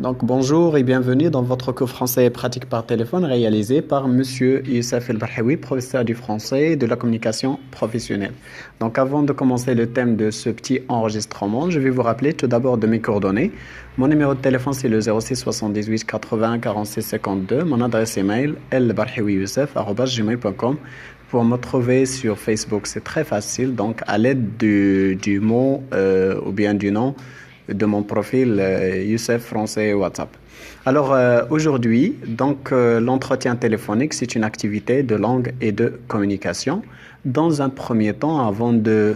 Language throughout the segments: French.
Donc bonjour et bienvenue dans votre cours français pratique par téléphone réalisé par Monsieur Youssef El Barhaoui, professeur du français et de la communication professionnelle. Donc avant de commencer le thème de ce petit enregistrement, je vais vous rappeler tout d'abord de mes coordonnées. Mon numéro de téléphone c'est le 06 78 80 46 52. Mon adresse email elbarhawiyoussef@gmail.com. Pour me trouver sur Facebook, c'est très facile. Donc à l'aide du mot ou bien du nom de mon profil Youssef Français WhatsApp. Alors aujourd'hui, l'entretien téléphonique, c'est une activité de langue et de communication. Dans un premier temps, avant de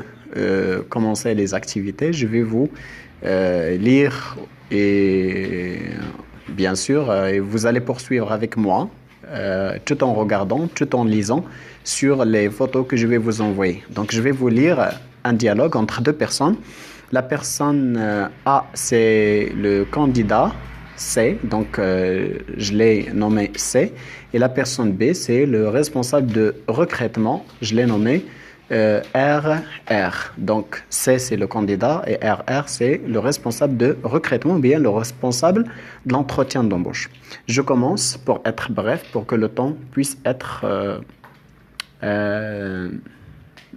commencer les activités, je vais vous lire et bien sûr, vous allez poursuivre avec moi tout en regardant, tout en lisant sur les photos que je vais vous envoyer. Donc je vais vous lire un dialogue entre deux personnes. La personne A, c'est le candidat C, donc je l'ai nommé C. Et la personne B, c'est le responsable de recrutement, je l'ai nommé RR. Donc C, c'est le candidat et RR, c'est le responsable de recrutement ou bien le responsable de l'entretien d'embauche. Je commence pour être bref, pour que le temps puisse être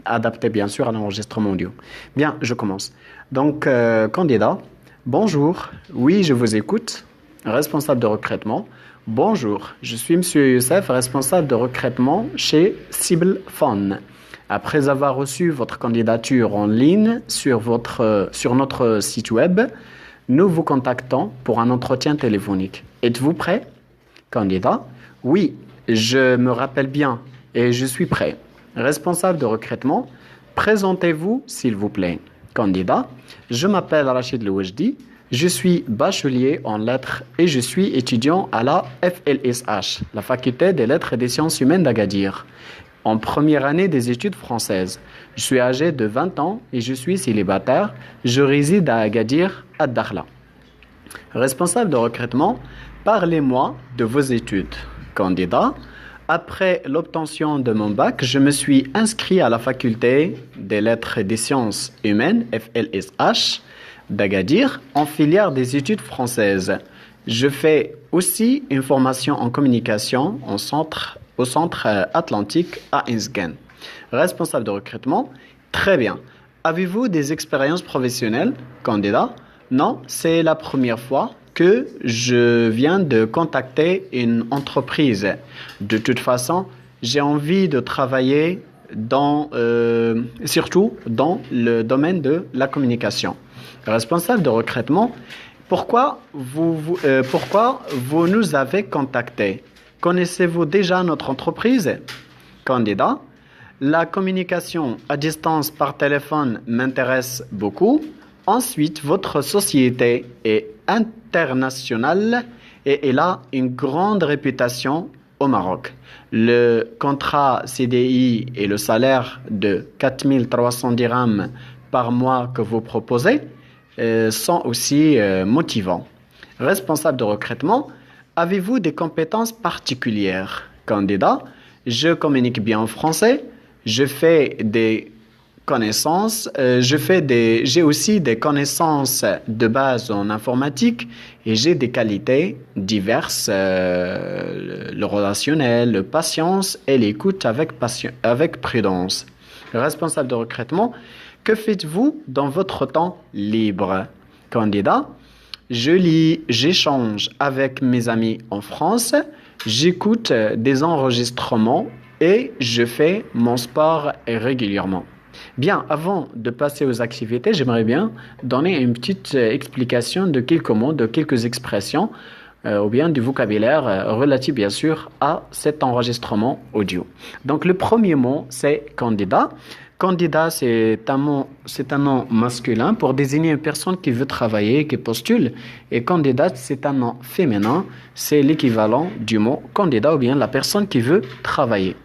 adapté bien sûr à l'enregistrement audio. Bien, je commence. Donc, candidat, bonjour, oui, je vous écoute, responsable de recrutement. Bonjour, je suis Monsieur Youssef, responsable de recrutement chez Cible Phone. Après avoir reçu votre candidature en ligne sur notre site web, nous vous contactons pour un entretien téléphonique. Êtes-vous prêt? Candidat, oui, je me rappelle bien et je suis prêt. Responsable de recrutement, présentez-vous s'il vous plaît. Candidat, je m'appelle Rachid Louajdi, je suis bachelier en lettres et je suis étudiant à la FLSH, la faculté des lettres et des sciences humaines d'Agadir, en première année des études françaises. Je suis âgé de 20 ans et je suis célibataire. Je réside à Agadir, à Dakhla. Responsable de recrutement, parlez-moi de vos études. Candidat, après l'obtention de mon bac, je me suis inscrit à la faculté des lettres et des sciences humaines, FLSH, d'Agadir, en filière des études françaises. Je fais aussi une formation en communication au centre Atlantique à Insgen. Responsable de recrutement, très bien. Avez-vous des expériences professionnelles, candidat? Non, c'est la première fois que je viens de contacter une entreprise. De toute façon, j'ai envie de travailler surtout dans le domaine de la communication. Responsable de recrutement, pourquoi vous nous avez contacté? Connaissez-vous déjà notre entreprise? Candidat, la communication à distance par téléphone m'intéresse beaucoup. Ensuite, votre société est internationale et elle a une grande réputation au Maroc. Le contrat CDI et le salaire de 4300 dirhams par mois que vous proposez sont aussi motivants. Responsable de recrutement, avez-vous des compétences particulières? Candidat, je communique bien en français, je fais des connaissances, j'ai aussi des connaissances de base en informatique et j'ai des qualités diverses, le relationnel, la patience et l'écoute avec prudence. Responsable de recrutement, que faites-vous dans votre temps libre? Candidat, je lis, j'échange avec mes amis en France, j'écoute des enregistrements et je fais mon sport régulièrement. Bien, avant de passer aux activités, j'aimerais bien donner une petite explication de quelques mots, de quelques expressions ou bien du vocabulaire relatif bien sûr à cet enregistrement audio. Donc le premier mot, c'est candidat. Candidat, c'est un nom masculin pour désigner une personne qui veut travailler, qui postule. Et candidate, c'est un nom féminin. C'est l'équivalent du mot candidat ou bien la personne qui veut travailler.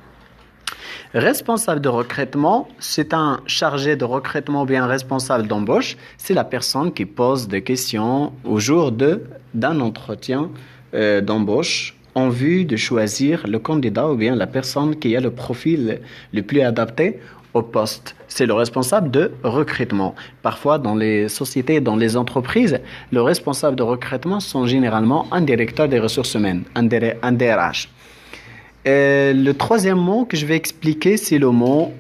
Responsable de recrutement, c'est un chargé de recrutement ou bien un responsable d'embauche. C'est la personne qui pose des questions au jour d'un entretien d'embauche en vue de choisir le candidat ou bien la personne qui a le profil le plus adapté au poste. C'est le responsable de recrutement. Parfois, dans les sociétés, dans les entreprises, le responsable de recrutement sont généralement un directeur des ressources humaines, un DRH. Le troisième mot que je vais expliquer, c'est le mot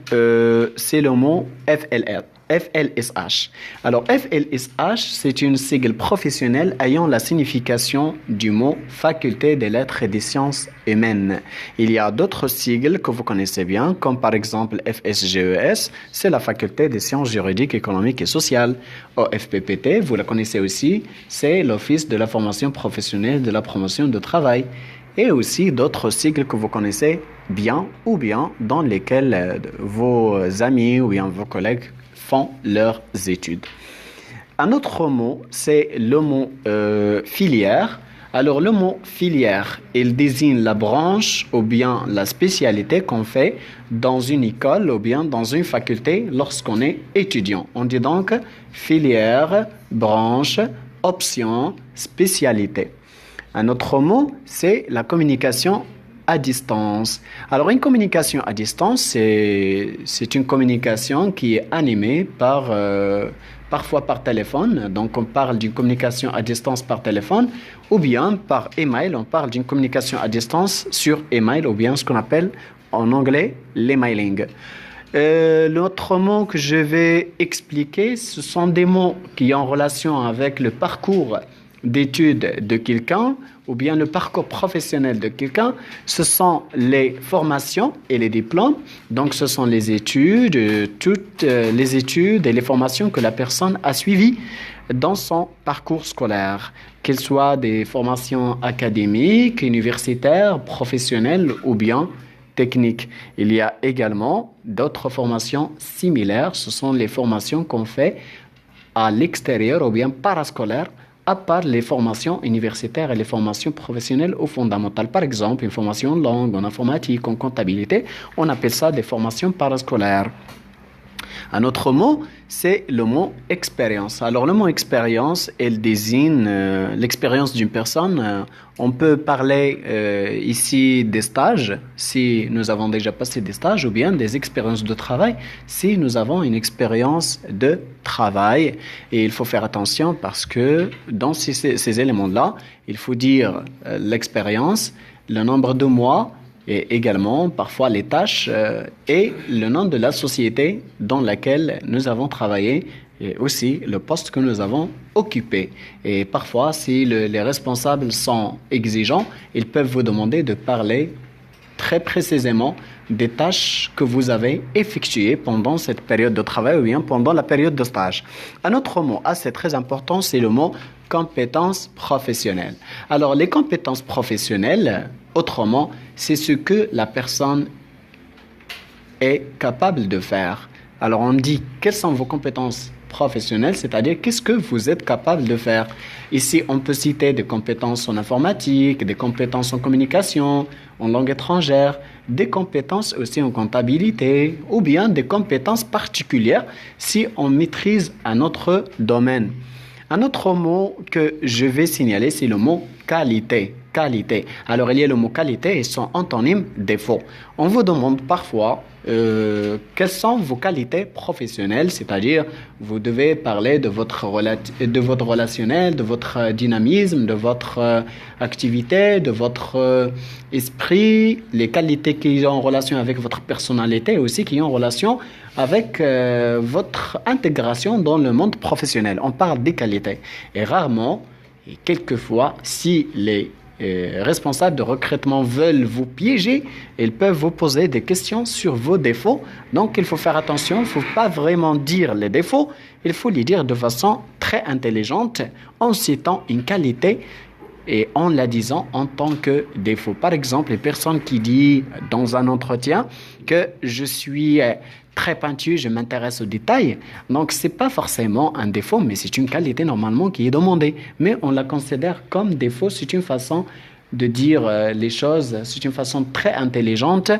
FLSH. Alors, FLSH, c'est une sigle professionnelle ayant la signification du mot Faculté des lettres et des sciences humaines. Il y a d'autres sigles que vous connaissez bien, comme par exemple FSGES, c'est la Faculté des sciences juridiques, économiques et sociales. OFPPT, vous la connaissez aussi, c'est l'Office de la formation professionnelle de la promotion de travail. Et aussi d'autres sigles que vous connaissez bien ou bien dans lesquels vos amis ou bien vos collègues font leurs études. Un autre mot, c'est le mot filière. Alors le mot filière, il désigne la branche ou bien la spécialité qu'on fait dans une école ou bien dans une faculté lorsqu'on est étudiant. On dit donc filière, branche, option, spécialité. Un autre mot, c'est la communication à distance. Alors, une communication à distance, c'est une communication qui est animée parfois par téléphone. Donc, on parle d'une communication à distance par téléphone ou bien par email. On parle d'une communication à distance sur email ou bien ce qu'on appelle en anglais l'emailing. L'autre mot que je vais expliquer, ce sont des mots qui ont relation avec le parcours d'études de quelqu'un ou bien le parcours professionnel de quelqu'un. Ce sont les formations et les diplômes. Donc, ce sont les études, toutes les études et les formations que la personne a suivies dans son parcours scolaire, qu'elles soient des formations académiques, universitaires, professionnelles ou bien techniques. Il y a également d'autres formations similaires. Ce sont les formations qu'on fait à l'extérieur ou bien parascolaires, à part les formations universitaires et les formations professionnelles ou fondamentales. Par exemple, une formation en langue, en informatique, en comptabilité, on appelle ça des formations parascolaires. Un autre mot, c'est le mot expérience. Alors, le mot expérience, elle désigne l'expérience d'une personne. On peut parler ici des stages, si nous avons déjà passé des stages, ou bien des expériences de travail, si nous avons une expérience de travail. Et il faut faire attention parce que dans ces éléments-là, il faut dire l'expérience, le nombre de mois, et également parfois les tâches et le nom de la société dans laquelle nous avons travaillé et aussi le poste que nous avons occupé. Et parfois, si les responsables sont exigeants, ils peuvent vous demander de parler très précisément des tâches que vous avez effectuées pendant cette période de travail ou bien pendant la période de stage. Un autre mot assez très important, c'est le mot compétences professionnelles. Alors, les compétences professionnelles, autrement, c'est ce que la personne est capable de faire. Alors, on dit quelles sont vos compétences professionnelles, c'est-à-dire qu'est-ce que vous êtes capable de faire. Ici, on peut citer des compétences en informatique, des compétences en communication, en langue étrangère, des compétences aussi en comptabilité ou bien des compétences particulières si on maîtrise un autre domaine. Un autre mot que je vais signaler, c'est le mot qualité. Qualité. Alors, il y a le mot qualité et son antonyme défaut. On vous demande parfois quelles sont vos qualités professionnelles, c'est-à-dire vous devez parler de votre relationnel, de votre dynamisme, de votre activité, de votre esprit, les qualités qui ont en relation avec votre personnalité aussi, qui ont en relation avec votre intégration dans le monde professionnel. On parle des qualités. Et rarement, et quelquefois, si les responsables de recrutement veulent vous piéger, ils peuvent vous poser des questions sur vos défauts. Donc, il faut faire attention, il ne faut pas vraiment dire les défauts, il faut les dire de façon très intelligente en citant une qualité et en la disant en tant que défaut. Par exemple, une personne qui dit dans un entretien que je suis très pointu, je m'intéresse aux détails. Donc, ce n'est pas forcément un défaut, mais c'est une qualité normalement qui est demandée. Mais on la considère comme défaut. C'est une façon de dire les choses, c'est une façon très intelligente.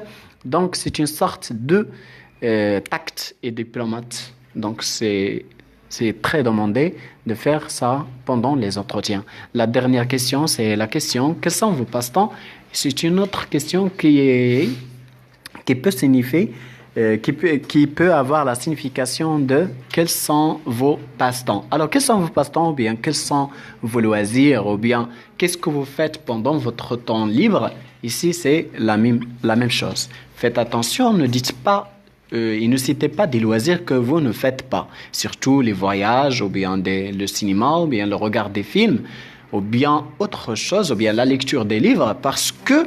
Donc, c'est une sorte de tact et diplomate. Donc, c'est très demandé de faire ça pendant les entretiens. La dernière question, c'est la question « Quels sont vos passe-temps ?» C'est une autre question qui peut signifier qui peut avoir la signification de quels sont vos passe-temps. Alors, quels sont vos passe-temps ou bien quels sont vos loisirs ou bien qu'est-ce que vous faites pendant votre temps libre? Ici, c'est la même chose. Faites attention, ne dites pas et ne citez pas des loisirs que vous ne faites pas. Surtout les voyages ou bien le cinéma ou bien le regard des films ou bien autre chose ou bien la lecture des livres parce que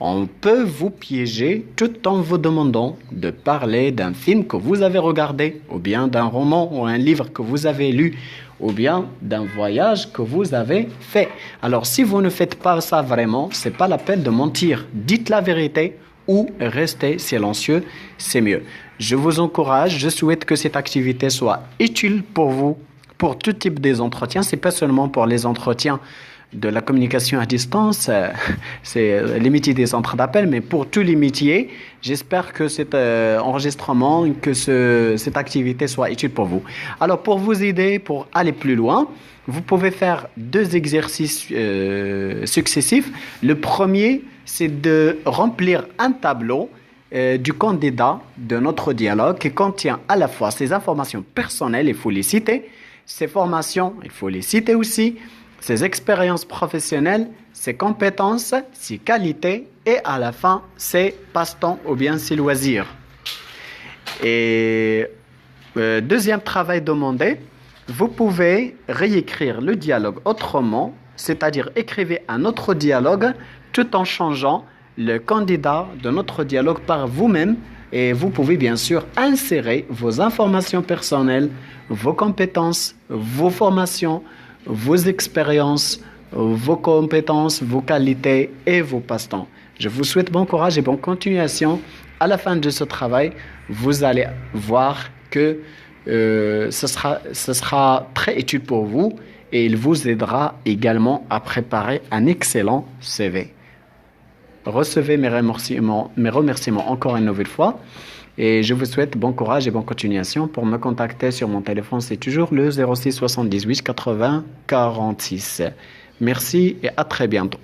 on peut vous piéger tout en vous demandant de parler d'un film que vous avez regardé, ou bien d'un roman ou un livre que vous avez lu, ou bien d'un voyage que vous avez fait. Alors, si vous ne faites pas ça vraiment, c'est pas la peine de mentir. Dites la vérité ou restez silencieux, c'est mieux. Je vous encourage, je souhaite que cette activité soit utile pour vous, pour tout type des entretiens. C'est pas seulement pour les entretiens de la communication à distance, c'est les métiers des centres d'appel, mais pour tous les métiers, j'espère que cet enregistrement, que cette activité soit utile pour vous. Alors, pour vous aider, pour aller plus loin, vous pouvez faire 2 exercices successifs. Le premier, c'est de remplir un tableau du candidat de notre dialogue qui contient à la fois ses informations personnelles, il faut les citer, ses formations, il faut les citer aussi, ses expériences professionnelles, ses compétences, ses qualités et à la fin, ses passe-temps ou bien ses loisirs. Et deuxième travail demandé, vous pouvez réécrire le dialogue autrement, c'est-à-dire écrivez un autre dialogue tout en changeant le candidat de notre dialogue par vous-même et vous pouvez bien sûr insérer vos informations personnelles, vos compétences, vos formations, vos expériences, vos compétences, vos qualités et vos passe-temps. Je vous souhaite bon courage et bonne continuation. À la fin de ce travail, vous allez voir que ce sera très utile pour vous et il vous aidera également à préparer un excellent CV. Recevez mes remerciements encore une nouvelle fois. Et je vous souhaite bon courage et bonne continuation. Pour me contacter sur mon téléphone, c'est toujours le 06 78 80 46. Merci et à très bientôt.